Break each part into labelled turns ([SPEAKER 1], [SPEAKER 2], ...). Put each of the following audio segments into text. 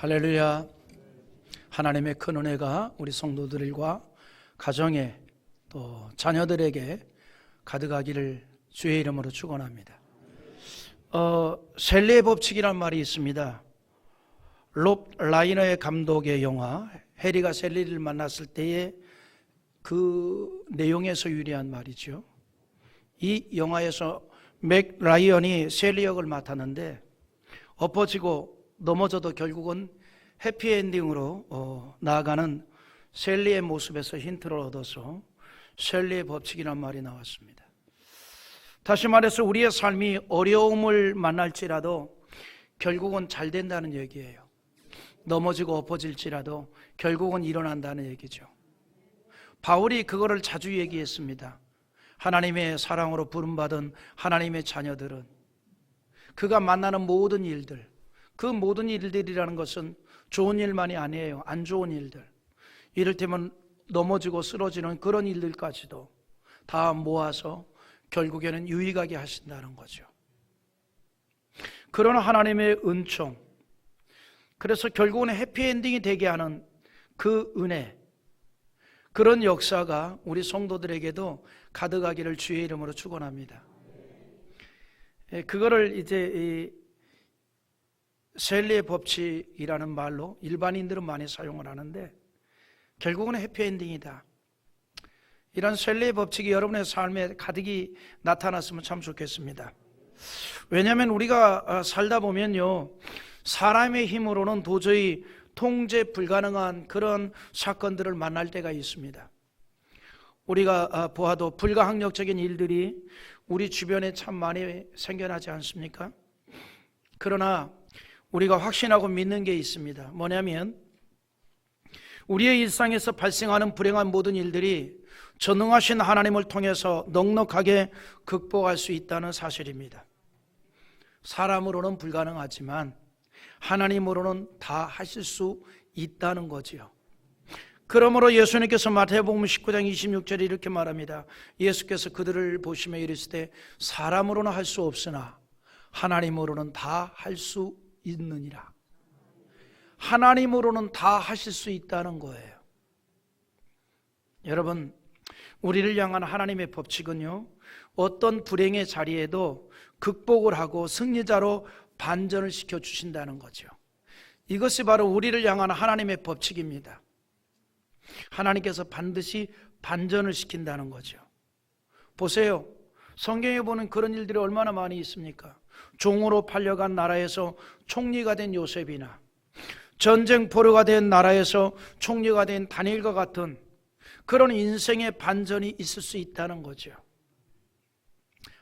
[SPEAKER 1] 할렐루야. 하나님의 큰 은혜가 우리 성도들과 가정에 또 자녀들에게 가득하기를 주의 이름으로 축원합니다. 셀리의 법칙이란 말이 있습니다. 롭 라이너의 감독의 영화 해리가 셀리를 만났을 때의 그 내용에서 유래한 말이죠. 이 영화에서 맥 라이언이 셀리 역을 맡았는데 엎어지고 넘어져도 결국은 해피엔딩으로 나아가는 셀리의 모습에서 힌트를 얻어서 셀리의 법칙이란 말이 나왔습니다. 다시 말해서 우리의 삶이 어려움을 만날지라도 결국은 잘 된다는 얘기예요. 넘어지고 엎어질지라도 결국은 일어난다는 얘기죠. 바울이 그거를 자주 얘기했습니다. 하나님의 사랑으로 부름받은 하나님의 자녀들은 그가 만나는 모든 일들, 그 모든 일들이라는 것은 좋은 일만이 아니에요. 안 좋은 일들, 이를테면 넘어지고 쓰러지는 그런 일들까지도 다 모아서 결국에는 유익하게 하신다는 거죠. 그런 하나님의 은총, 그래서 결국은 해피엔딩이 되게 하는 그 은혜, 그런 역사가 우리 성도들에게도 가득하기를 주의 이름으로 축원합니다. 그거를 이제 셀리의 법칙이라는 말로 일반인들은 많이 사용을 하는데 결국은 해피엔딩이다. 이런 셀리의 법칙이 여러분의 삶에 가득히 나타났으면 참 좋겠습니다. 왜냐하면 우리가 살다 보면요, 사람의 힘으로는 도저히 통제 불가능한 그런 사건들을 만날 때가 있습니다. 우리가 보아도 불가항력적인 일들이 우리 주변에 참 많이 생겨나지 않습니까? 그러나 우리가 확신하고 믿는 게 있습니다. 뭐냐면 우리의 일상에서 발생하는 불행한 모든 일들이 전능하신 하나님을 통해서 넉넉하게 극복할 수 있다는 사실입니다. 사람으로는 불가능하지만 하나님으로는 다 하실 수 있다는 거지요. 그러므로 예수님께서 마태복음 19장 26절에 이렇게 말합니다. 예수께서 그들을 보시며 이르시되 사람으로는 할 수 없으나 하나님으로는 다 할 수 있느니라. 하나님으로는 다 하실 수 있다는 거예요. 여러분, 우리를 향한 하나님의 법칙은요, 어떤 불행의 자리에도 극복을 하고 승리자로 반전을 시켜주신다는 거죠. 이것이 바로 우리를 향한 하나님의 법칙입니다. 하나님께서 반드시 반전을 시킨다는 거죠. 보세요, 성경에 보는 그런 일들이 얼마나 많이 있습니까? 종으로 팔려간 나라에서 총리가 된 요셉이나 전쟁 포로가 된 나라에서 총리가 된 다니엘과 같은 그런 인생의 반전이 있을 수 있다는 거죠.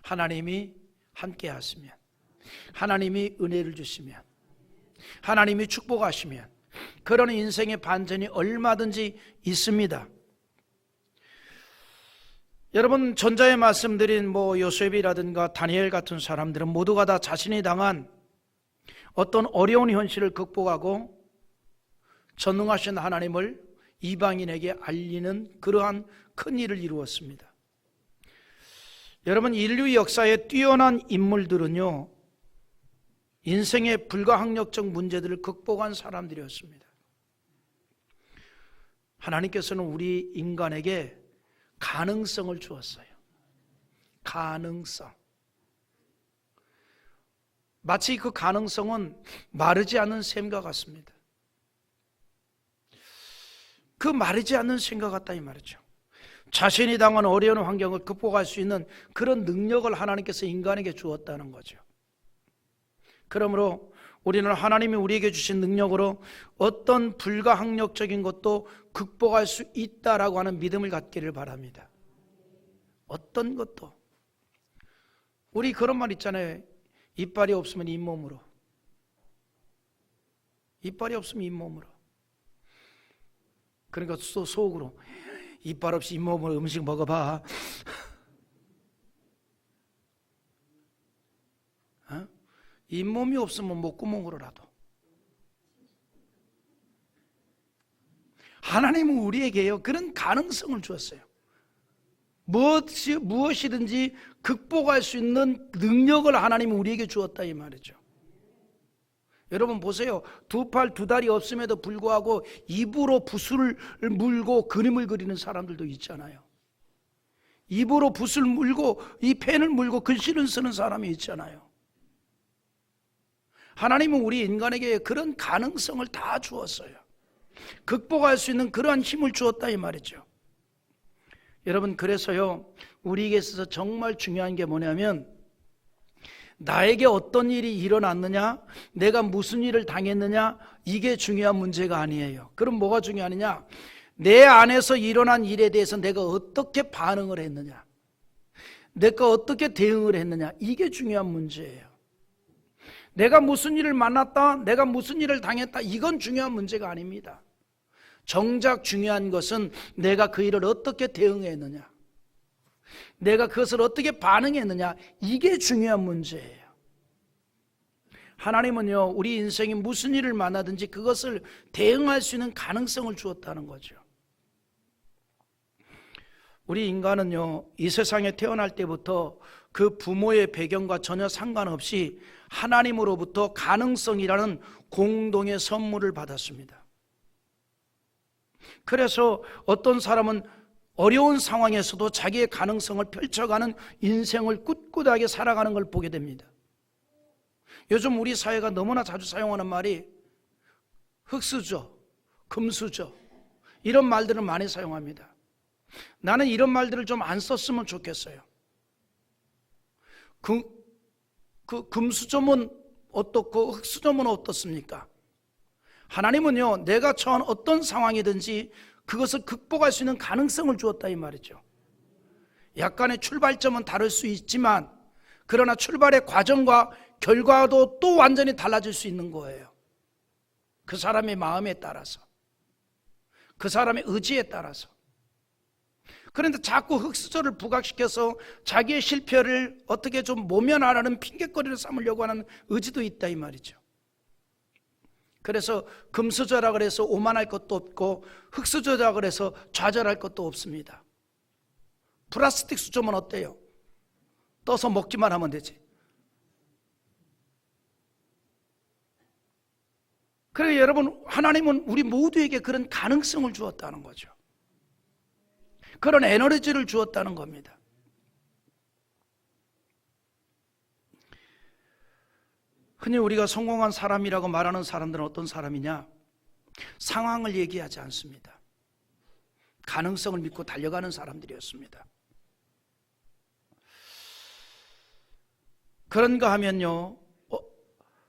[SPEAKER 1] 하나님이 함께 하시면, 하나님이 은혜를 주시면, 하나님이 축복하시면 그런 인생의 반전이 얼마든지 있습니다. 여러분, 전자에 말씀드린 요셉이라든가 다니엘 같은 사람들은 모두가 다 자신이 당한 어떤 어려운 현실을 극복하고 전능하신 하나님을 이방인에게 알리는 그러한 큰 일을 이루었습니다. 여러분, 인류 역사에 뛰어난 인물들은요, 인생의 불가항력적 문제들을 극복한 사람들이었습니다. 하나님께서는 우리 인간에게 가능성을 주었어요. 가능성. 마치 그 가능성은 마르지 않는 샘과 같습니다. 그 마르지 않는 샘과 같다 이 말이죠. 자신이 당한 어려운 환경을 극복할 수 있는 그런 능력을 하나님께서 인간에게 주었다는 거죠. 그러므로 우리는 하나님이 우리에게 주신 능력으로 어떤 불가항력적인 것도 극복할 수 있다라고 하는 믿음을 갖기를 바랍니다. 어떤 것도. 우리 그런 말 있잖아요. 이빨이 없으면 잇몸으로. 이빨이 없으면 잇몸으로. 그러니까 속으로 이빨 없이 잇몸으로 음식 먹어봐. 잇몸이 없으면 목구멍으로라도. 하나님은 우리에게요, 그런 가능성을 주었어요. 무엇이든지 극복할 수 있는 능력을 하나님은 우리에게 주었다 이 말이죠. 여러분 보세요. 두 팔 두 다리 없음에도 불구하고 입으로 붓을 물고 그림을 그리는 사람들도 있잖아요. 입으로 붓을 물고 이 펜을 물고 글씨를 쓰는 사람이 있잖아요. 하나님은 우리 인간에게 그런 가능성을 다 주었어요. 극복할 수 있는 그러한 힘을 주었다 이 말이죠. 여러분 그래서요, 우리에게 있어서 정말 중요한 게 뭐냐면, 나에게 어떤 일이 일어났느냐, 내가 무슨 일을 당했느냐, 이게 중요한 문제가 아니에요. 그럼 뭐가 중요하느냐? 내 안에서 일어난 일에 대해서 내가 어떻게 반응을 했느냐, 내가 어떻게 대응을 했느냐, 이게 중요한 문제예요. 내가 무슨 일을 만났다, 내가 무슨 일을 당했다, 이건 중요한 문제가 아닙니다. 정작 중요한 것은 내가 그 일을 어떻게 대응했느냐, 내가 그것을 어떻게 반응했느냐, 이게 중요한 문제예요. 하나님은요, 우리 인생에 무슨 일을 만나든지 그것을 대응할 수 있는 가능성을 주었다는 거죠. 우리 인간은요, 이 세상에 태어날 때부터 그 부모의 배경과 전혀 상관없이 하나님으로부터 가능성이라는 공동의 선물을 받았습니다. 그래서 어떤 사람은 어려운 상황에서도 자기의 가능성을 펼쳐가는 인생을 꿋꿋하게 살아가는 걸 보게 됩니다. 요즘 우리 사회가 너무나 자주 사용하는 말이 흙수저, 금수저, 이런 말들을 많이 사용합니다. 나는 이런 말들을 좀 안 썼으면 좋겠어요. 금수저면 어떻고 흙수저면 어떻습니까? 하나님은요, 내가 처한 어떤 상황이든지 그것을 극복할 수 있는 가능성을 주었다 이 말이죠. 약간의 출발점은 다를 수 있지만, 그러나 출발의 과정과 결과도 또 완전히 달라질 수 있는 거예요. 그 사람의 마음에 따라서, 그 사람의 의지에 따라서. 그런데 자꾸 흙수저를 부각시켜서 자기의 실패를 어떻게 좀 모면하라는 핑계거리를 삼으려고 하는 의지도 있다 이 말이죠. 그래서 금수저라 그래서 오만할 것도 없고, 흙수저라 그래서 좌절할 것도 없습니다. 플라스틱 수저면 어때요? 떠서 먹기만 하면 되지. 그래서 여러분, 하나님은 우리 모두에게 그런 가능성을 주었다는 거죠. 그런 에너지를 주었다는 겁니다. 흔히 우리가 성공한 사람이라고 말하는 사람들은 어떤 사람이냐? 상황을 얘기하지 않습니다. 가능성을 믿고 달려가는 사람들이었습니다. 그런가 하면요,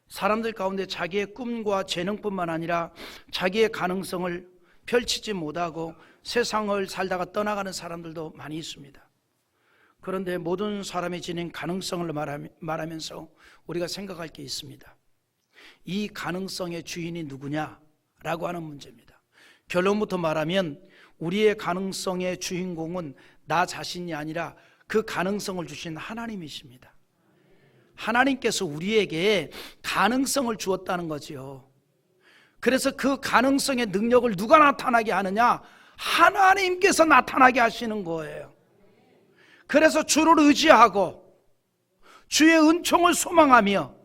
[SPEAKER 1] 사람들 가운데 자기의 꿈과 재능뿐만 아니라 자기의 가능성을 펼치지 못하고 세상을 살다가 떠나가는 사람들도 많이 있습니다. 그런데 모든 사람이 지닌 가능성을 말하면서 우리가 생각할 게 있습니다. 이 가능성의 주인이 누구냐라고 하는 문제입니다. 결론부터 말하면 우리의 가능성의 주인공은 나 자신이 아니라 그 가능성을 주신 하나님이십니다. 하나님께서 우리에게 가능성을 주었다는 거지요. 그래서 그 가능성의 능력을 누가 나타나게 하느냐? 하나님께서 나타나게 하시는 거예요. 그래서 주를 의지하고 주의 은총을 소망하며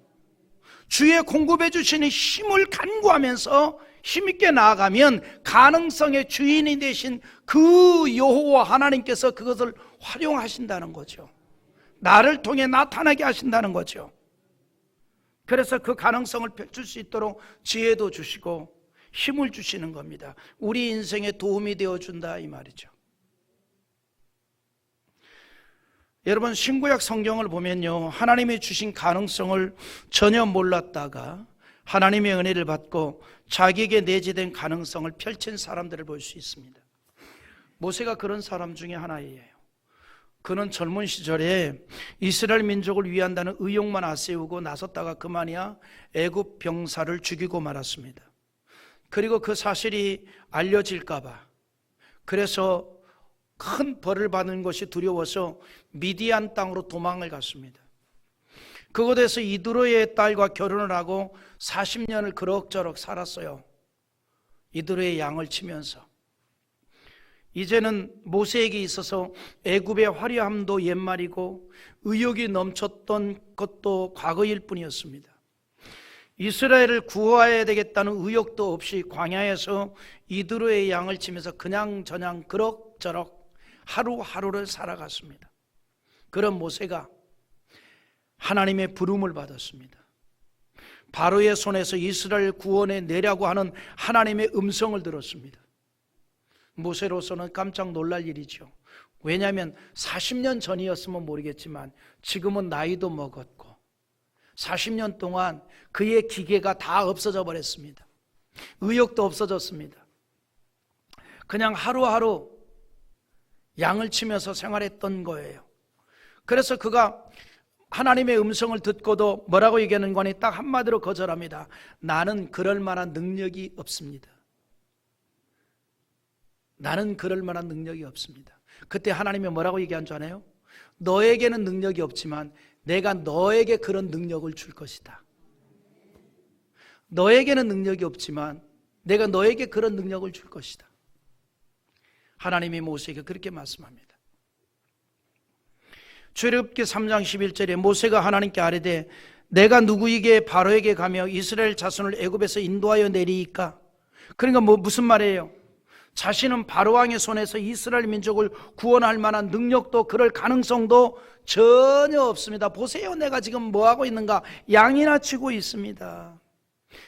[SPEAKER 1] 주의 공급해 주시는 힘을 간구하면서 힘있게 나아가면 가능성의 주인이 되신 그 여호와 하나님께서 그것을 활용하신다는 거죠. 나를 통해 나타나게 하신다는 거죠. 그래서 그 가능성을 펼칠 수 있도록 지혜도 주시고 힘을 주시는 겁니다. 우리 인생에 도움이 되어준다 이 말이죠. 여러분, 신구약 성경을 보면요, 하나님이 주신 가능성을 전혀 몰랐다가 하나님의 은혜를 받고 자기에게 내재된 가능성을 펼친 사람들을 볼 수 있습니다. 모세가 그런 사람 중에 하나예요. 그는 젊은 시절에 이스라엘 민족을 위한다는 의욕만 앞세우고 나섰다가 그만이야 애굽 병사를 죽이고 말았습니다. 그리고 그 사실이 알려질까 봐, 그래서 큰 벌을 받는 것이 두려워서 미디안 땅으로 도망을 갔습니다. 그곳에서 이드로의 딸과 결혼을 하고 40년을 그럭저럭 살았어요. 이드로의 양을 치면서. 이제는 모세에게 있어서 애굽의 화려함도 옛말이고 의욕이 넘쳤던 것도 과거일 뿐이었습니다. 이스라엘을 구호해야 되겠다는 의욕도 없이 광야에서 이드로의 양을 치면서 그냥저냥 그럭저럭 하루하루를 살아갔습니다. 그런 모세가 하나님의 부름을 받았습니다. 바로의 손에서 이스라엘 구원해 내라고 하는 하나님의 음성을 들었습니다. 모세로서는 깜짝 놀랄 일이죠. 왜냐하면 40년 전이었으면 모르겠지만 지금은 나이도 먹었고 40년 동안 그의 기계가 다 없어져 버렸습니다. 의욕도 없어졌습니다. 그냥 하루하루 양을 치면서 생활했던 거예요. 그래서 그가 하나님의 음성을 듣고도 뭐라고 얘기하는 거니 딱 한마디로 거절합니다. 나는 그럴 만한 능력이 없습니다. 나는 그럴 만한 능력이 없습니다. 그때 하나님이 뭐라고 얘기한 줄 아나요? 너에게는 능력이 없지만 내가 너에게 그런 능력을 줄 것이다. 너에게는 능력이 없지만 내가 너에게 그런 능력을 줄 것이다. 하나님이 모세에게 그렇게 말씀합니다. 출애굽기 3장 11절에 모세가 하나님께 아뢰되 내가 누구에게 바로에게 가며 이스라엘 자손을 애굽에서 인도하여 내리이까? 그러니까 무슨 말이에요? 자신은 바로왕의 손에서 이스라엘 민족을 구원할 만한 능력도 그럴 가능성도 전혀 없습니다. 보세요, 내가 지금 뭐하고 있는가? 양이나 치고 있습니다.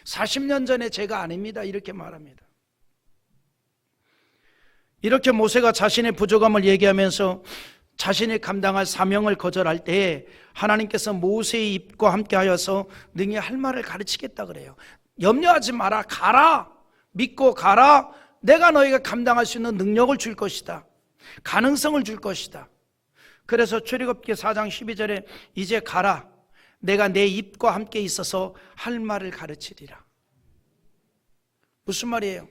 [SPEAKER 1] 40년 전에 제가 아닙니다. 이렇게 말합니다. 이렇게 모세가 자신의 부족함을 얘기하면서 자신이 감당할 사명을 거절할 때에 하나님께서 모세의 입과 함께 하여서 능히 할 말을 가르치겠다 그래요. 염려하지 마라. 가라. 믿고 가라. 내가 너희가 감당할 수 있는 능력을 줄 것이다. 가능성을 줄 것이다. 그래서 출애굽기 4장 12절에 이제 가라. 내가 내 입과 함께 있어서 할 말을 가르치리라. 무슨 말이에요?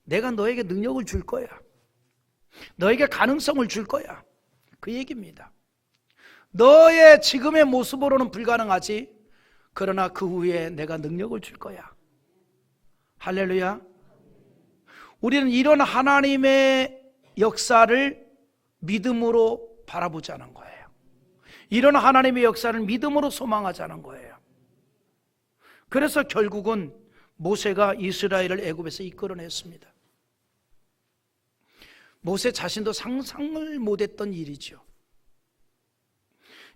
[SPEAKER 1] 내가 너에게 능력을 줄 거야. 너에게 가능성을 줄 거야. 그 얘기입니다. 너의 지금의 모습으로는 불가능하지. 그러나 그 후에 내가 능력을 줄 거야. 할렐루야. 우리는 이런 하나님의 역사를 믿음으로 바라보자는 거예요. 이런 하나님의 역사를 믿음으로 소망하자는 거예요. 그래서 결국은 모세가 이스라엘을 애굽에서 이끌어냈습니다. 모세 자신도 상상을 못했던 일이죠.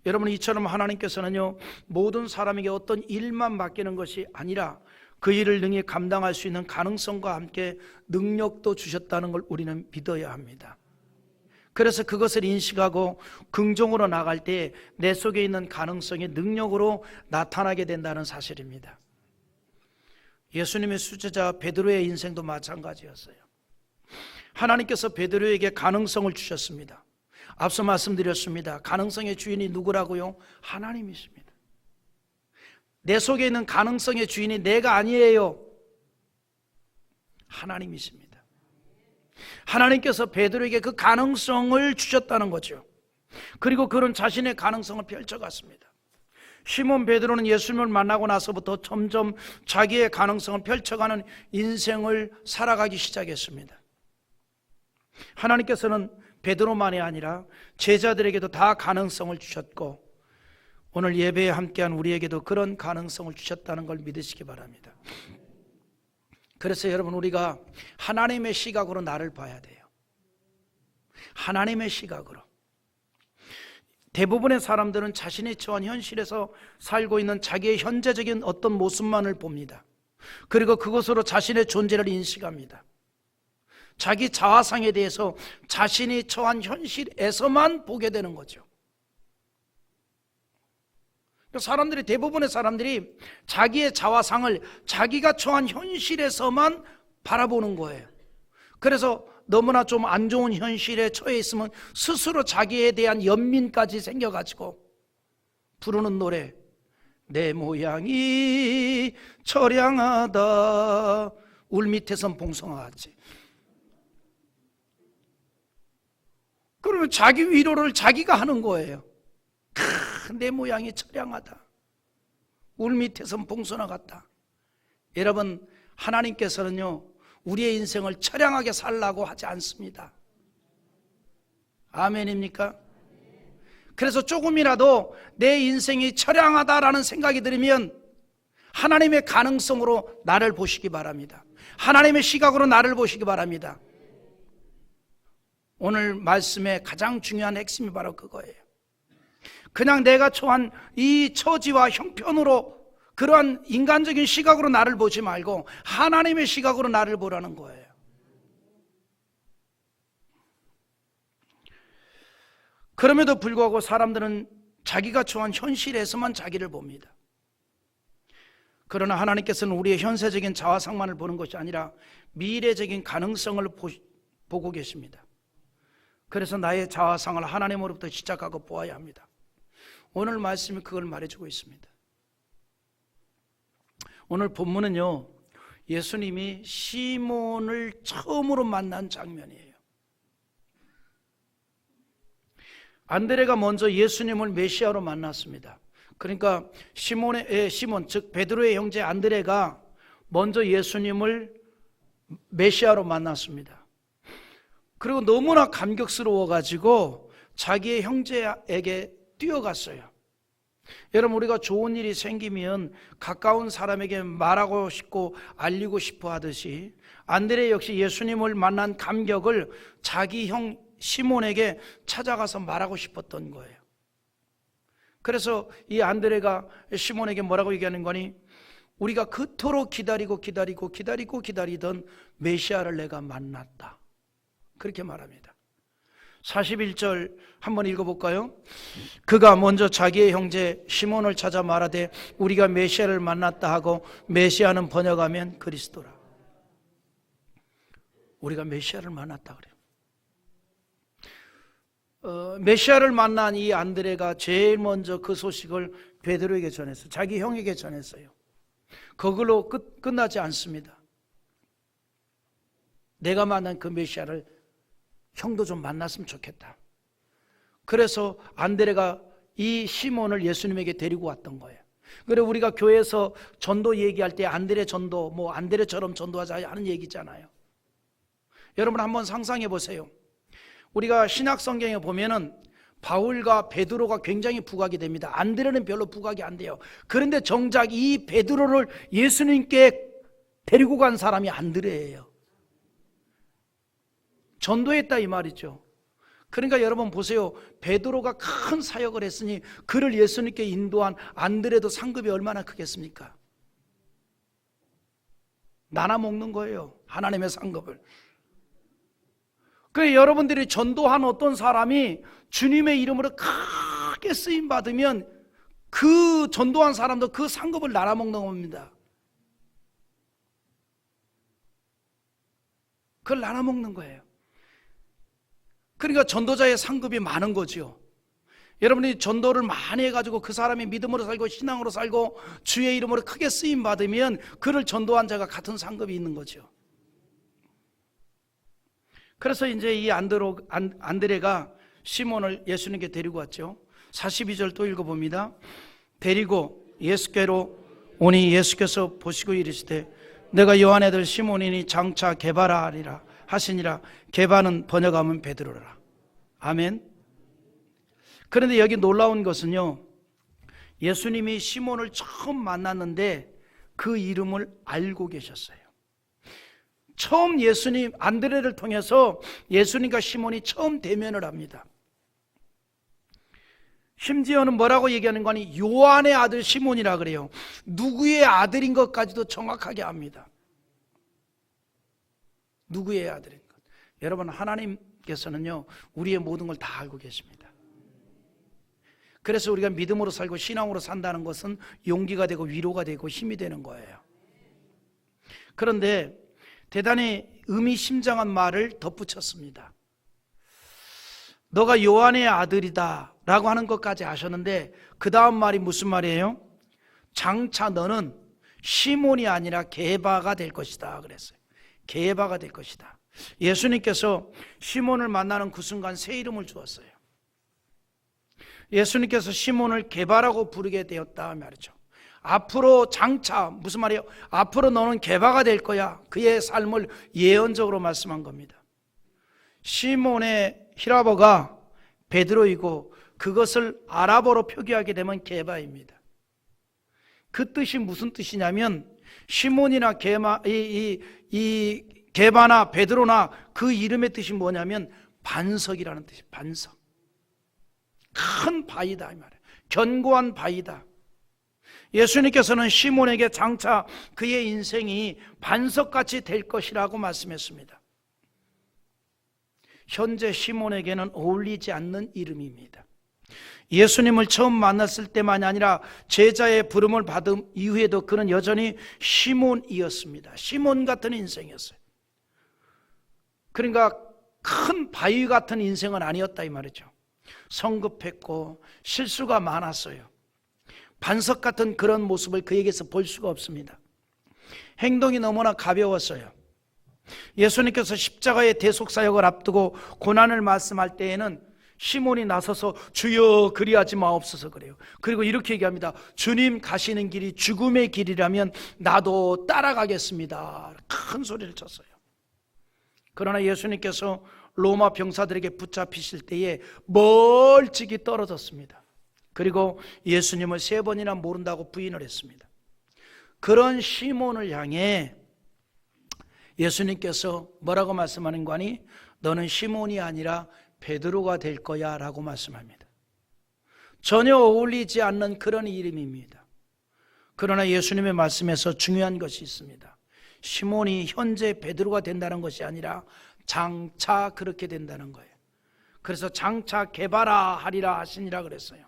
[SPEAKER 1] 여러분, 이처럼 하나님께서는요 모든 사람에게 어떤 일만 맡기는 것이 아니라 그 일을 능히 감당할 수 있는 가능성과 함께 능력도 주셨다는 걸 우리는 믿어야 합니다. 그래서 그것을 인식하고 긍정으로 나갈 때 내 속에 있는 가능성이 능력으로 나타나게 된다는 사실입니다. 예수님의 수제자 베드로의 인생도 마찬가지였어요. 하나님께서 베드로에게 가능성을 주셨습니다. 앞서 말씀드렸습니다. 가능성의 주인이 누구라고요? 하나님이십니다. 내 속에 있는 가능성의 주인이 내가 아니에요. 하나님이십니다. 하나님께서 베드로에게 그 가능성을 주셨다는 거죠. 그리고 그런 자신의 가능성을 펼쳐갔습니다. 시몬 베드로는 예수님을 만나고 나서부터 점점 자기의 가능성을 펼쳐가는 인생을 살아가기 시작했습니다. 하나님께서는 베드로만이 아니라 제자들에게도 다 가능성을 주셨고 오늘 예배에 함께한 우리에게도 그런 가능성을 주셨다는 걸 믿으시기 바랍니다. 그래서 여러분, 우리가 하나님의 시각으로 나를 봐야 돼요. 하나님의 시각으로. 대부분의 사람들은 자신이 처한 현실에서 살고 있는 자기의 현재적인 어떤 모습만을 봅니다. 그리고 그것으로 자신의 존재를 인식합니다. 자기 자아상에 대해서 자신이 처한 현실에서만 보게 되는 거죠. 사람들이, 대부분의 사람들이 자기의 자아상을 자기가 처한 현실에서만 바라보는 거예요. 그래서 너무나 좀 안 좋은 현실에 처해 있으면 스스로 자기에 대한 연민까지 생겨가지고 부르는 노래, 내 모양이 처량하다, 울 밑에선 봉성하지. 그러면 자기 위로를 자기가 하는 거예요. 내 모양이 처량하다, 울 밑에선 봉선화 같다. 여러분, 하나님께서는요 우리의 인생을 처량하게 살라고 하지 않습니다. 아멘입니까? 그래서 조금이라도 내 인생이 처량하다라는 생각이 들으면 하나님의 가능성으로 나를 보시기 바랍니다. 하나님의 시각으로 나를 보시기 바랍니다. 오늘 말씀의 가장 중요한 핵심이 바로 그거예요. 그냥 내가 처한 이 처지와 형편으로 그러한 인간적인 시각으로 나를 보지 말고 하나님의 시각으로 나를 보라는 거예요. 그럼에도 불구하고 사람들은 자기가 처한 현실에서만 자기를 봅니다. 그러나 하나님께서는 우리의 현세적인 자화상만을 보는 것이 아니라 미래적인 가능성을 보고 계십니다. 그래서 나의 자화상을 하나님으로부터 시작하고 보아야 합니다. 오늘 말씀이 그걸 말해주고 있습니다. 오늘 본문은요, 예수님이 시몬을 처음으로 만난 장면이에요. 안드레가 먼저 예수님을 메시아로 만났습니다. 그러니까 시몬, 즉 베드로의 형제 안드레가 먼저 예수님을 메시아로 만났습니다. 그리고 너무나 감격스러워가지고 자기의 형제에게 뛰어갔어요. 여러분, 우리가 좋은 일이 생기면 가까운 사람에게 말하고 싶고 알리고 싶어 하듯이 안드레 역시 예수님을 만난 감격을 자기 형 시몬에게 찾아가서 말하고 싶었던 거예요. 그래서 이 안드레가 시몬에게 뭐라고 얘기하는 거니? 우리가 그토록 기다리던 메시아를 내가 만났다. 그렇게 말합니다. 41절 한번 읽어볼까요? 그가 먼저 자기의 형제 시몬을 찾아 말하되 우리가 메시아를 만났다 하고, 메시아는 번역하면 그리스도라. 우리가 메시아를 만났다 그래요. 메시아를 만난 이 안드레가 제일 먼저 그 소식을 베드로에게 전했어요. 자기 형에게 전했어요. 그걸로 끝나지 않습니다. 내가 만난 그 메시아를 형도 좀 만났으면 좋겠다. 그래서 안드레가 이 시몬을 예수님에게 데리고 왔던 거예요. 그래서 우리가 교회에서 전도 얘기할 때 안드레 전도, 뭐 안드레처럼 전도하자 하는 얘기잖아요. 여러분 한번 상상해 보세요. 우리가 신약 성경에 보면은 바울과 베드로가 굉장히 부각이 됩니다. 안드레는 별로 부각이 안 돼요. 그런데 정작 이 베드로를 예수님께 데리고 간 사람이 안드레예요. 전도했다 이 말이죠. 그러니까 여러분 보세요. 베드로가 큰 사역을 했으니 그를 예수님께 인도한 안드레도 상급이 얼마나 크겠습니까? 나눠 먹는 거예요, 하나님의 상급을. 그래서 여러분들이 전도한 어떤 사람이 주님의 이름으로 크게 쓰임받으면 그 전도한 사람도 그 상급을 나눠 먹는 겁니다. 그걸 나눠 먹는 거예요. 그러니까 전도자의 상급이 많은 거죠. 여러분이 전도를 많이 해가지고 그 사람이 믿음으로 살고 신앙으로 살고 주의 이름으로 크게 쓰임받으면 그를 전도한 자가 같은 상급이 있는 거죠. 그래서 이제 이 안드레가 시몬을 예수님께 데리고 왔죠. 42절 또 읽어봅니다. 데리고 예수께로 오니 예수께서 보시고 이르시되 내가 요한의 아들 시몬이니 장차 게바라 하리라 하시니라. 게바는 번역하면 베드로라. 아멘. 그런데 여기 놀라운 것은요, 예수님이 시몬을 처음 만났는데 그 이름을 알고 계셨어요. 처음 예수님, 안드레를 통해서 예수님과 시몬이 처음 대면을 합니다. 심지어는 뭐라고 얘기하는 거니? 요한의 아들 시몬이라 그래요. 누구의 아들인 것까지도 정확하게 압니다. 누구의 아들인 것. 여러분, 하나님께서는요 우리의 모든 걸 다 알고 계십니다. 그래서 우리가 믿음으로 살고 신앙으로 산다는 것은 용기가 되고 위로가 되고 힘이 되는 거예요. 그런데 대단히 의미심장한 말을 덧붙였습니다. 너가 요한의 아들이다 라고 하는 것까지 아셨는데 그 다음 말이 무슨 말이에요? 장차 너는 시몬이 아니라 게바가 될 것이다 그랬어요. 게바가 될 것이다. 예수님께서 시몬을 만나는 그 순간 새 이름을 주었어요. 예수님께서 시몬을 게바라고 부르게 되었다 말이죠. 앞으로 장차, 무슨 말이에요? 앞으로 너는 게바가 될 거야. 그의 삶을 예언적으로 말씀한 겁니다. 시몬의 히라버가 베드로이고 그것을 아랍어로 표기하게 되면 게바입니다. 그 뜻이 무슨 뜻이냐면 시몬이나 게바나 베드로나 그 이름의 뜻이 뭐냐면 반석이라는 뜻이 반석. 큰 바위다 이 말이에요. 견고한 바위다. 예수님께서는 시몬에게 장차 그의 인생이 반석같이 될 것이라고 말씀했습니다. 현재 시몬에게는 어울리지 않는 이름입니다. 예수님을 처음 만났을 때만이 아니라 제자의 부름을 받은 이후에도 그는 여전히 시몬이었습니다. 시몬 같은 인생이었어요. 그러니까 큰 바위 같은 인생은 아니었다 이 말이죠. 성급했고 실수가 많았어요. 반석 같은 그런 모습을 그에게서 볼 수가 없습니다. 행동이 너무나 가벼웠어요. 예수님께서 십자가의 대속사역을 앞두고 고난을 말씀할 때에는 시몬이 나서서 주여 그리하지 마옵소서 그래요. 그리고 이렇게 얘기합니다. 주님 가시는 길이 죽음의 길이라면 나도 따라가겠습니다. 큰 소리를 쳤어요. 그러나 예수님께서 로마 병사들에게 붙잡히실 때에 멀찍이 떨어졌습니다. 그리고 예수님을 3번이나 모른다고 부인을 했습니다. 그런 시몬을 향해 예수님께서 뭐라고 말씀하는 거니? 너는 시몬이 아니라 베드로가 될 거야 라고 말씀합니다. 전혀 어울리지 않는 그런 이름입니다. 그러나 예수님의 말씀에서 중요한 것이 있습니다. 시몬이 현재 베드로가 된다는 것이 아니라 장차 그렇게 된다는 거예요. 그래서 장차 게바라 하리라 하시니라 그랬어요.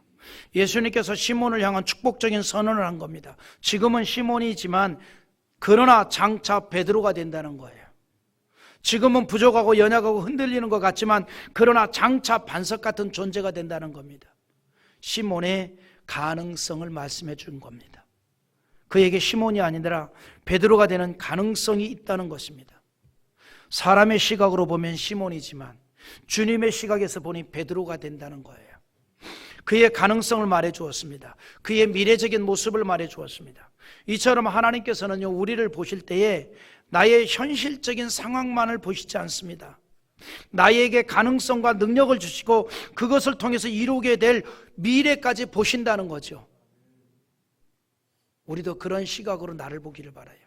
[SPEAKER 1] 예수님께서 시몬을 향한 축복적인 선언을 한 겁니다. 지금은 시몬이지만 그러나 장차 베드로가 된다는 거예요. 지금은 부족하고 연약하고 흔들리는 것 같지만 그러나 장차 반석 같은 존재가 된다는 겁니다. 시몬의 가능성을 말씀해 준 겁니다. 그에게 시몬이 아니라 베드로가 되는 가능성이 있다는 것입니다. 사람의 시각으로 보면 시몬이지만 주님의 시각에서 보니 베드로가 된다는 거예요. 그의 가능성을 말해 주었습니다. 그의 미래적인 모습을 말해 주었습니다. 이처럼 하나님께서는요, 우리를 보실 때에 나의 현실적인 상황만을 보시지 않습니다. 나에게 가능성과 능력을 주시고 그것을 통해서 이루게 될 미래까지 보신다는 거죠. 우리도 그런 시각으로 나를 보기를 바라요.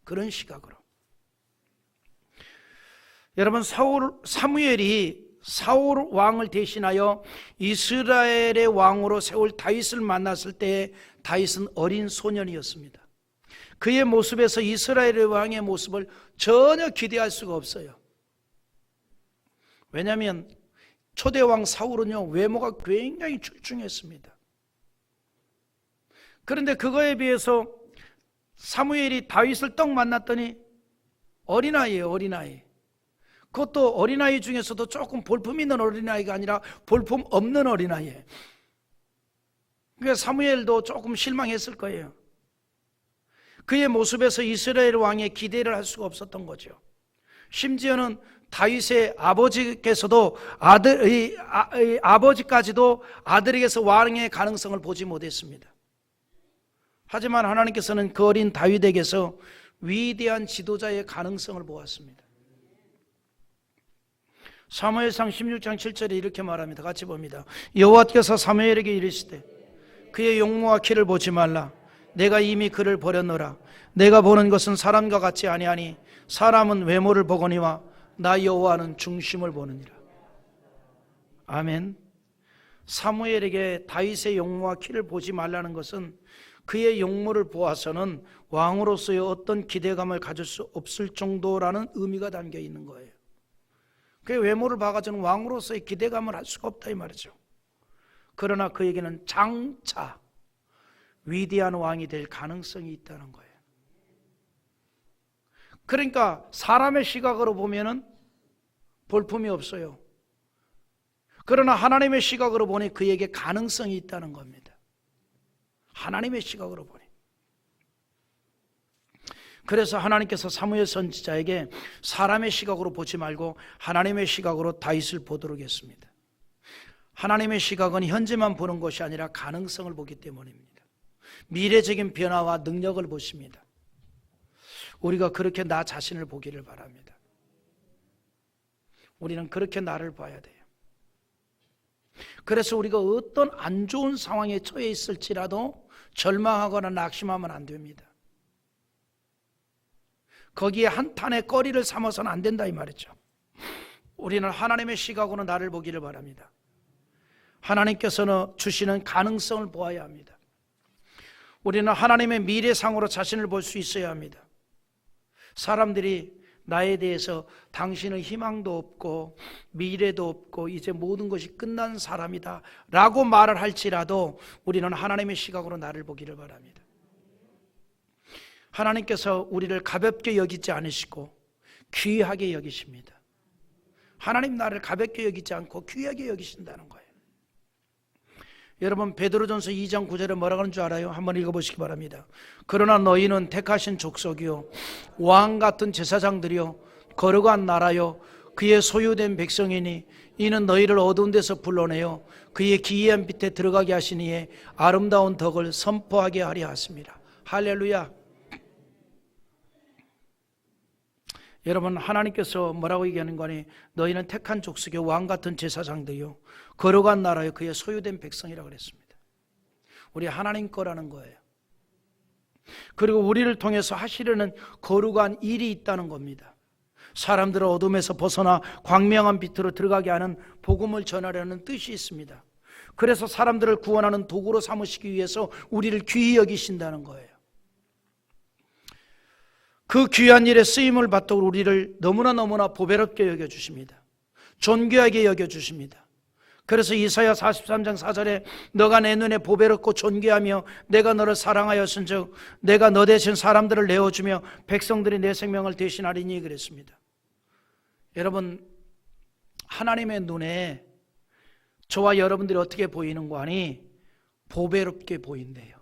[SPEAKER 1] 그런 시각으로. 여러분, 사무엘이 사울 왕을 대신하여 이스라엘의 왕으로 세울 다윗을 만났을 때 다윗은 어린 소년이었습니다. 그의 모습에서 이스라엘의 왕의 모습을 전혀 기대할 수가 없어요. 왜냐하면 초대왕 사울은요, 외모가 굉장히 출중했습니다. 그런데 그거에 비해서 사무엘이 다윗을 딱 만났더니 어린아이예요, 어린아이. 그것도 어린아이 중에서도 조금 볼품 있는 어린아이가 아니라 볼품 없는 어린아이예요. 그러니까 사무엘도 조금 실망했을 거예요. 그의 모습에서 이스라엘 왕의 기대를 할 수가 없었던 거죠. 심지어는 다윗의 아버지께서도 아버지까지도 아들에게서 왕의 가능성을 보지 못했습니다. 하지만 하나님께서는 그 어린 다윗에게서 위대한 지도자의 가능성을 보았습니다. 사무엘상 16장 7절에 이렇게 말합니다. 같이 봅니다. 여호와께서 사무엘에게 이르시되 그의 용모와 키를 보지 말라. 내가 이미 그를 버렸노라. 내가 보는 것은 사람과 같지 아니하니 사람은 외모를 보거니와 나 여호와는 중심을 보느니라. 아멘. 사무엘에게 다윗의 용모와 키를 보지 말라는 것은 그의 용모를 보아서는 왕으로서의 어떤 기대감을 가질 수 없을 정도라는 의미가 담겨 있는 거예요. 그의 외모를 봐가지고는 왕으로서의 기대감을 할 수가 없다 이 말이죠. 그러나 그에게는 장차 위대한 왕이 될 가능성이 있다는 거예요. 그러니까 사람의 시각으로 보면은 볼품이 없어요. 그러나 하나님의 시각으로 보니 그에게 가능성이 있다는 겁니다. 하나님의 시각으로 보니. 그래서 하나님께서 사무엘 선지자에게 사람의 시각으로 보지 말고 하나님의 시각으로 다윗을 보도록 했습니다. 하나님의 시각은 현재만 보는 것이 아니라 가능성을 보기 때문입니다. 미래적인 변화와 능력을 보십니다. 우리가 그렇게 나 자신을 보기를 바랍니다. 우리는 그렇게 나를 봐야 돼요. 그래서 우리가 어떤 안 좋은 상황에 처해 있을지라도 절망하거나 낙심하면 안 됩니다. 거기에 한탄의 거리를 삼아서는 안 된다 이 말이죠. 우리는 하나님의 시각으로 나를 보기를 바랍니다. 하나님께서는 주시는 가능성을 보아야 합니다. 우리는 하나님의 미래상으로 자신을 볼 수 있어야 합니다. 사람들이 나에 대해서 당신은 희망도 없고 미래도 없고 이제 모든 것이 끝난 사람이다 라고 말을 할지라도 우리는 하나님의 시각으로 나를 보기를 바랍니다. 하나님께서 우리를 가볍게 여기지 않으시고 귀하게 여기십니다. 하나님 나를 가볍게 여기지 않고 귀하게 여기신다는 거예요. 여러분 베드로전서 2장 9절에 뭐라고 하는 줄 알아요? 한번 읽어보시기 바랍니다. 그러나 너희는 택하신 족속이요 왕 같은 제사장들이요 거룩한 나라요 그의 소유된 백성이니 이는 너희를 어두운 데서 불러내어 그의 기이한 빛에 들어가게 하시니에 아름다운 덕을 선포하게 하려 하십니다. 할렐루야. 여러분 하나님께서 뭐라고 얘기하는 거니? 너희는 택한 족속의 왕 같은 제사장들이요 거룩한 나라요 그의 소유된 백성이라고 그랬습니다. 우리 하나님 거라는 거예요. 그리고 우리를 통해서 하시려는 거룩한 일이 있다는 겁니다. 사람들을 어둠에서 벗어나 광명한 빛으로 들어가게 하는 복음을 전하려는 뜻이 있습니다. 그래서 사람들을 구원하는 도구로 삼으시기 위해서 우리를 귀히 여기신다는 거예요. 그 귀한 일에 쓰임을 받도록 우리를 너무나 보배롭게 여겨주십니다. 존귀하게 여겨주십니다. 그래서 이사야 43장 4절에 너가 내 눈에 보배롭고 존귀하며 내가 너를 사랑하였은즉 내가 너 대신 사람들을 내어주며 백성들이 내 생명을 대신하리니 그랬습니다. 여러분 하나님의 눈에 저와 여러분들이 어떻게 보이는 거 아니? 보배롭게 보인대요.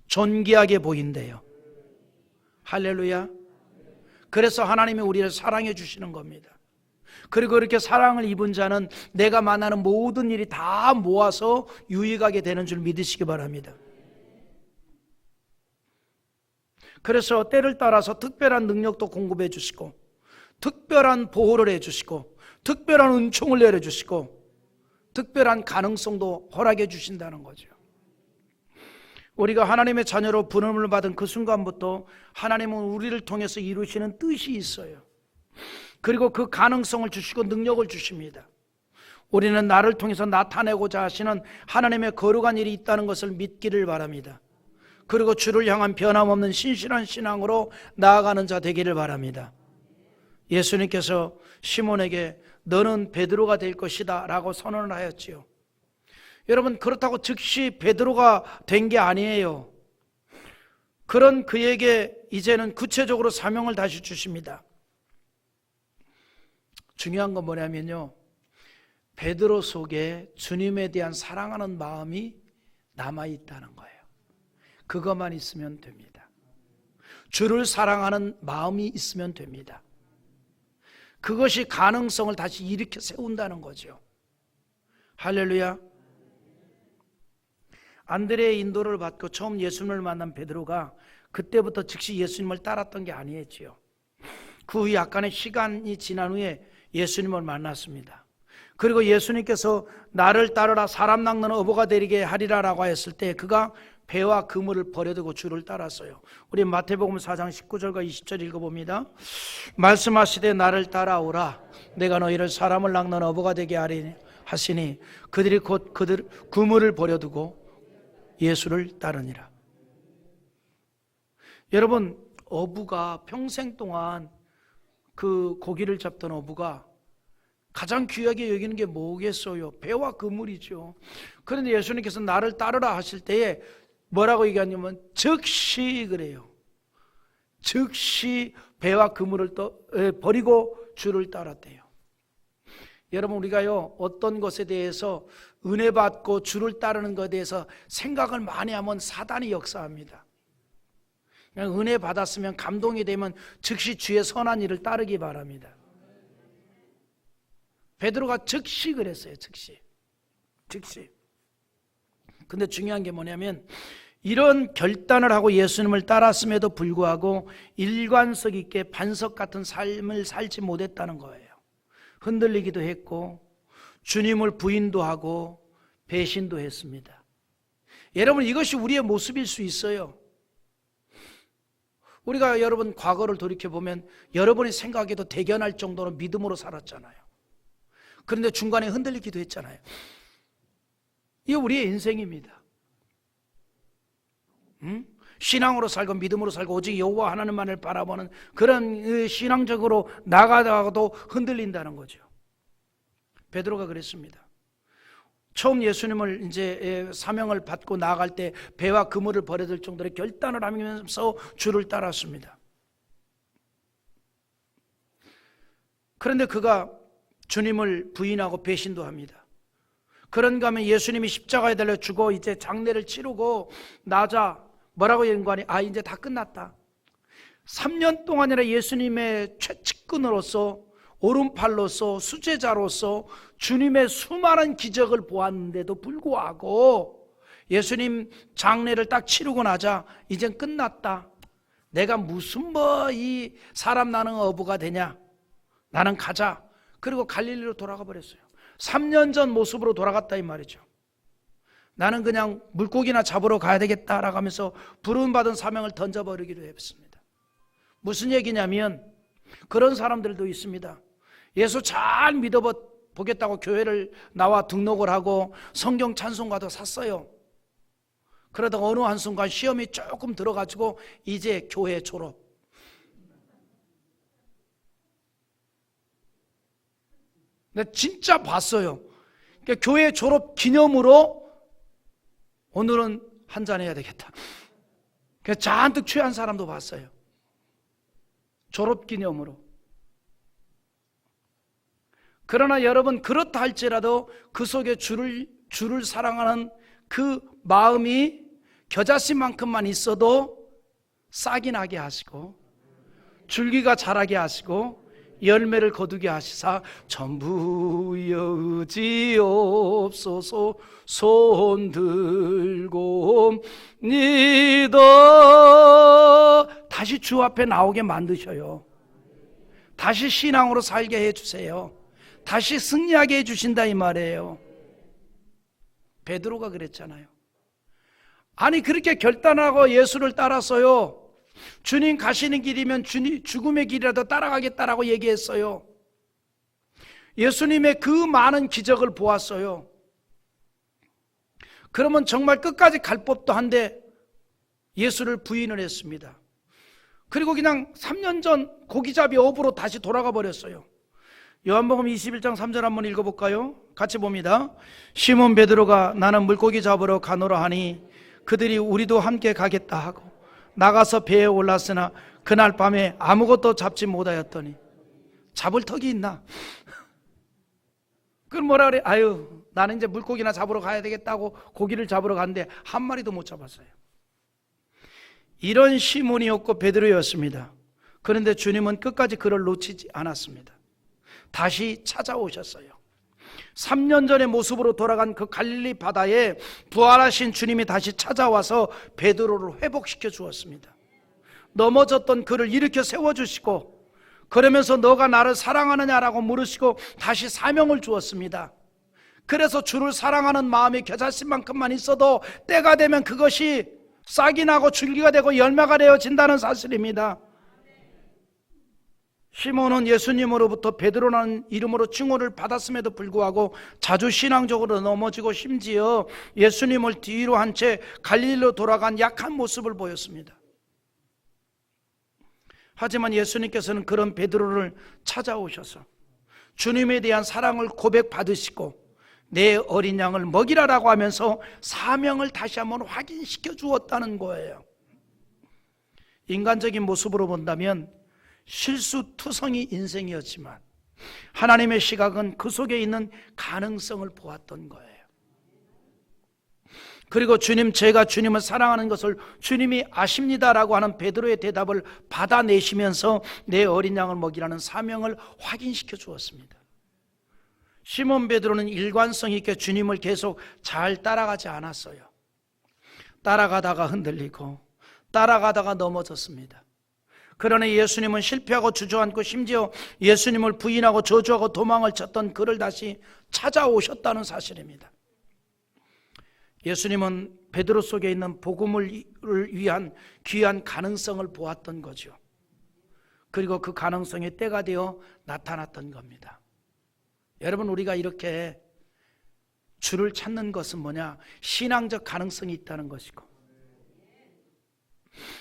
[SPEAKER 1] 존귀하게 보인대요. 할렐루야. 그래서 하나님이 우리를 사랑해 주시는 겁니다. 그리고 그렇게 사랑을 입은 자는 내가 만나는 모든 일이 다 모아서 유익하게 되는 줄 믿으시기 바랍니다. 그래서 때를 따라서 특별한 능력도 공급해 주시고 특별한 보호를 해 주시고 특별한 은총을 내려주시고 특별한 가능성도 허락해 주신다는 거죠. 우리가 하나님의 자녀로 부름을 받은 그 순간부터 하나님은 우리를 통해서 이루시는 뜻이 있어요. 그리고 그 가능성을 주시고 능력을 주십니다. 우리는 나를 통해서 나타내고자 하시는 하나님의 거룩한 일이 있다는 것을 믿기를 바랍니다. 그리고 주를 향한 변함없는 신실한 신앙으로 나아가는 자 되기를 바랍니다. 예수님께서 시몬에게 너는 베드로가 될 것이다 라고 선언을 하였지요. 여러분 그렇다고 즉시 베드로가 된 게 아니에요. 그런 그에게 이제는 구체적으로 사명을 다시 주십니다. 중요한 건 뭐냐면요, 베드로 속에 주님에 대한 사랑하는 마음이 남아있다는 거예요. 그것만 있으면 됩니다. 주를 사랑하는 마음이 있으면 됩니다. 그것이 가능성을 다시 일으켜 세운다는 거죠. 할렐루야. 안드레의 인도를 받고 처음 예수님을 만난 베드로가 그때부터 즉시 예수님을 따랐던 게 아니었지요. 그 후 약간의 시간이 지난 후에 예수님을 만났습니다. 그리고 예수님께서 나를 따르라 사람 낚는 어부가 되게 하리라 라고 했을 때 그가 배와 그물을 버려두고 주를 따랐어요. 우리 마태복음 4장 19절과 20절 읽어봅니다. 말씀하시되 나를 따라오라 내가 너희를 사람을 낚는 어부가 되게 하시니 그들이 곧 그물을 버려두고 예수를 따르니라. 여러분 어부가 평생 동안 그 고기를 잡던 어부가 가장 귀하게 여기는 게 뭐겠어요? 배와 그물이죠. 그런데 예수님께서 나를 따르라 하실 때에 뭐라고 얘기하냐면 즉시 그래요. 즉시 배와 그물을 버리고 주를 따랐대요. 여러분 우리가요 어떤 것에 대해서 은혜 받고 주를 따르는 것에 대해서 생각을 많이 하면 사단이 역사합니다. 그냥 은혜 받았으면 감동이 되면 즉시 주의 선한 일을 따르기 바랍니다. 베드로가 즉시 그랬어요. 즉시. 근데 중요한 게 뭐냐면 이런 결단을 하고 예수님을 따랐음에도 불구하고 일관성 있게 반석 같은 삶을 살지 못했다는 거예요. 흔들리기도 했고 주님을 부인도 하고 배신도 했습니다. 여러분, 이것이 우리의 모습일 수 있어요. 우리가 여러분 과거를 돌이켜보면 여러분의 생각에도 대견할 정도로 믿음으로 살았잖아요. 그런데 중간에 흔들리기도 했잖아요. 이게 우리의 인생입니다. 신앙으로 살고 믿음으로 살고 오직 여호와 하나님만을 바라보는 그런 신앙적으로 나가다가도 흔들린다는 거죠. 베드로가 그랬습니다. 처음 예수님을 이제 사명을 받고 나아갈 때 배와 그물을 버려둘 정도로 결단을 하면서 주를 따랐습니다. 그런데 그가 주님을 부인하고 배신도 합니다. 그런가 하면 예수님이 십자가에 달려 죽어 이제 장례를 치르고 나자 뭐라고 연관이 이제 다 끝났다. 3년 동안이나 예수님의 최측근으로서 오른팔로서 수제자로서 주님의 수많은 기적을 보았는데도 불구하고 예수님 장례를 딱 치르고 나자 이젠 끝났다. 내가 무슨 이 사람 나는 어부가 되냐. 나는 가자. 그리고 갈릴리로 돌아가 버렸어요. 3년 전 모습으로 돌아갔다 이 말이죠. 나는 그냥 물고기나 잡으러 가야 되겠다라고 하면서 부름받은 사명을 던져버리기로 했습니다. 무슨 얘기냐면 그런 사람들도 있습니다. 예수 잘 믿어보겠다고 교회를 나와 등록을 하고 성경 찬송가도 샀어요. 그러다가 어느 한순간 시험이 조금 들어가지고 이제 교회 졸업. 근데 진짜 봤어요. 그러니까 교회 졸업 기념으로 오늘은 한잔 해야 되겠다. 그래서 잔뜩 취한 사람도 봤어요. 졸업 기념으로. 그러나 여러분, 그렇다 할지라도 그 속에 주를 사랑하는 그 마음이 겨자씨만큼만 있어도 싹이 나게 하시고 줄기가 자라게 하시고 열매를 거두게 하시사 전부 여지옵소서 손 들고 옵니다. 다시 주 앞에 나오게 만드셔요. 다시 신앙으로 살게 해주세요. 다시 승리하게 해주신다 이 말이에요. 베드로가 그랬잖아요. 아니 그렇게 결단하고 예수를 따랐어요. 주님 가시는 길이면 죽음의 길이라도 따라가겠다라고 얘기했어요. 예수님의 그 많은 기적을 보았어요. 그러면 정말 끝까지 갈 법도 한데 예수를 부인을 했습니다. 그리고 그냥 3년 전 고기잡이 어부로 다시 돌아가 버렸어요. 요한복음 21장 3절 한번 읽어볼까요? 같이 봅니다. 시몬 베드로가 나는 물고기 잡으러 가노라 하니 그들이 우리도 함께 가겠다 하고 나가서 배에 올랐으나 그날 밤에 아무것도 잡지 못하였더니 잡을 턱이 있나? 그럼 뭐라 그래? 나는 이제 물고기나 잡으러 가야 되겠다고 고기를 잡으러 갔는데 한 마리도 못 잡았어요. 이런 시몬이었고 베드로였습니다. 그런데 주님은 끝까지 그를 놓치지 않았습니다. 다시 찾아오셨어요. 3년 전의 모습으로 돌아간 그 갈릴리 바다에 부활하신 주님이 다시 찾아와서 베드로를 회복시켜 주었습니다. 넘어졌던 그를 일으켜 세워주시고 그러면서 너가 나를 사랑하느냐라고 물으시고 다시 사명을 주었습니다. 그래서 주를 사랑하는 마음이 겨자씨만큼만 있어도 때가 되면 그것이 싹이 나고 줄기가 되고 열매가 되어진다는 사실입니다. 시몬은 예수님으로부터 베드로라는 이름으로 칭호를 받았음에도 불구하고 자주 신앙적으로 넘어지고 심지어 예수님을 뒤로 한 채 갈릴리로 돌아간 약한 모습을 보였습니다. 하지만 예수님께서는 그런 베드로를 찾아오셔서 주님에 대한 사랑을 고백받으시고 내 어린 양을 먹이라라고 하면서 사명을 다시 한번 확인시켜 주었다는 거예요. 인간적인 모습으로 본다면 실수투성이 인생이었지만 하나님의 시각은 그 속에 있는 가능성을 보았던 거예요. 그리고 제가 주님을 사랑하는 것을 주님이 아십니다라고 하는 베드로의 대답을 받아내시면서 내 어린 양을 먹이라는 사명을 확인시켜 주었습니다. 시몬 베드로는 일관성 있게 주님을 계속 잘 따라가지 않았어요. 따라가다가 흔들리고 따라가다가 넘어졌습니다. 그러나 예수님은 실패하고 주저앉고 심지어 예수님을 부인하고 저주하고 도망을 쳤던 그를 다시 찾아오셨다는 사실입니다. 예수님은 베드로 속에 있는 복음을 위한 귀한 가능성을 보았던 거죠. 그리고 그 가능성이 때가 되어 나타났던 겁니다. 여러분, 우리가 이렇게 주를 찾는 것은 뭐냐? 신앙적 가능성이 있다는 것이고,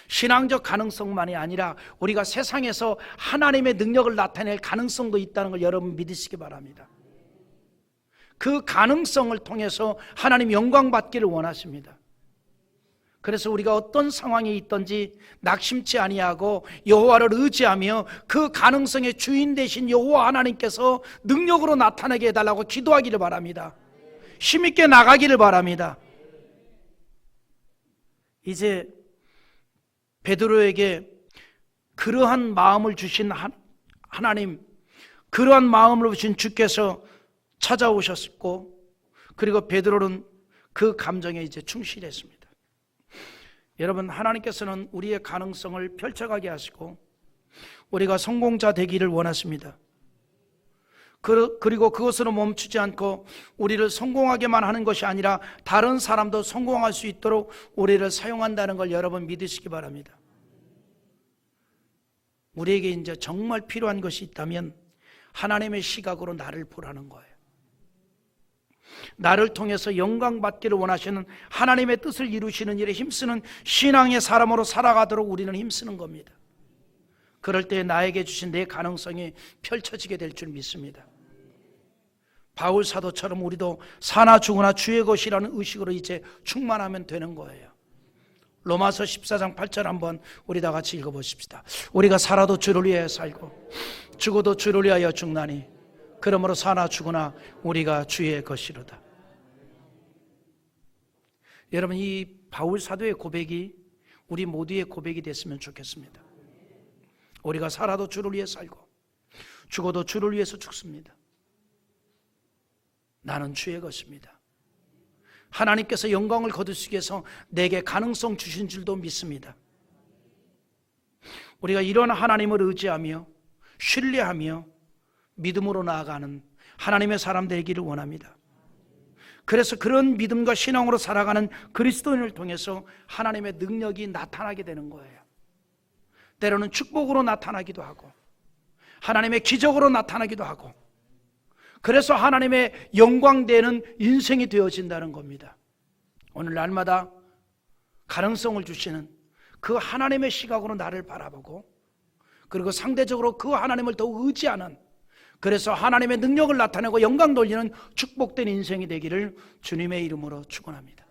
[SPEAKER 1] 신앙적 가능성만이 아니라 우리가 세상에서 하나님의 능력을 나타낼 가능성도 있다는 걸 여러분 믿으시기 바랍니다. 그 가능성을 통해서 하나님 영광 받기를 원하십니다. 그래서 우리가 어떤 상황에 있든지 낙심치 아니하고 여호와를 의지하며 그 가능성의 주인 되신 여호와 하나님께서 능력으로 나타나게 해달라고 기도하기를 바랍니다. 힘있게 나가기를 바랍니다. 이제 베드로에게 그러한 마음을 주신 하나님, 그러한 마음을 주신 주께서 찾아오셨고, 그리고 베드로는 그 감정에 이제 충실했습니다. 여러분, 하나님께서는 우리의 가능성을 펼쳐가게 하시고 우리가 성공자 되기를 원하십니다. 그리고 그것으로 멈추지 않고 우리를 성공하게만 하는 것이 아니라 다른 사람도 성공할 수 있도록 우리를 사용한다는 걸 여러분 믿으시기 바랍니다. 우리에게 이제 정말 필요한 것이 있다면 하나님의 시각으로 나를 보라는 거예요. 나를 통해서 영광 받기를 원하시는 하나님의 뜻을 이루시는 일에 힘쓰는 신앙의 사람으로 살아가도록 우리는 힘쓰는 겁니다. 그럴 때 나에게 주신 내 가능성이 펼쳐지게 될 줄 믿습니다. 바울 사도처럼 우리도 사나 죽으나 주의 것이라는 의식으로 이제 충만하면 되는 거예요. 로마서 14장 8절 한번 우리 다 같이 읽어보십시다. 우리가 살아도 주를 위하여 살고 죽어도 주를 위하여 죽나니 그러므로 사나 죽으나 우리가 주의 것이로다. 여러분, 이 바울 사도의 고백이 우리 모두의 고백이 됐으면 좋겠습니다. 우리가 살아도 주를 위해 살고 죽어도 주를 위해서 죽습니다. 나는 주의 것입니다. 하나님께서 영광을 거두시기 위해서 내게 가능성 주신 줄도 믿습니다. 우리가 이런 하나님을 의지하며 신뢰하며 믿음으로 나아가는 하나님의 사람 되기를 원합니다. 그래서 그런 믿음과 신앙으로 살아가는 그리스도인을 통해서 하나님의 능력이 나타나게 되는 거예요. 때로는 축복으로 나타나기도 하고 하나님의 기적으로 나타나기도 하고, 그래서 하나님의 영광되는 인생이 되어진다는 겁니다. 오늘 날마다 가능성을 주시는 그 하나님의 시각으로 나를 바라보고, 그리고 상대적으로 그 하나님을 더욱 의지하는, 그래서 하나님의 능력을 나타내고 영광 돌리는 축복된 인생이 되기를 주님의 이름으로 축원합니다.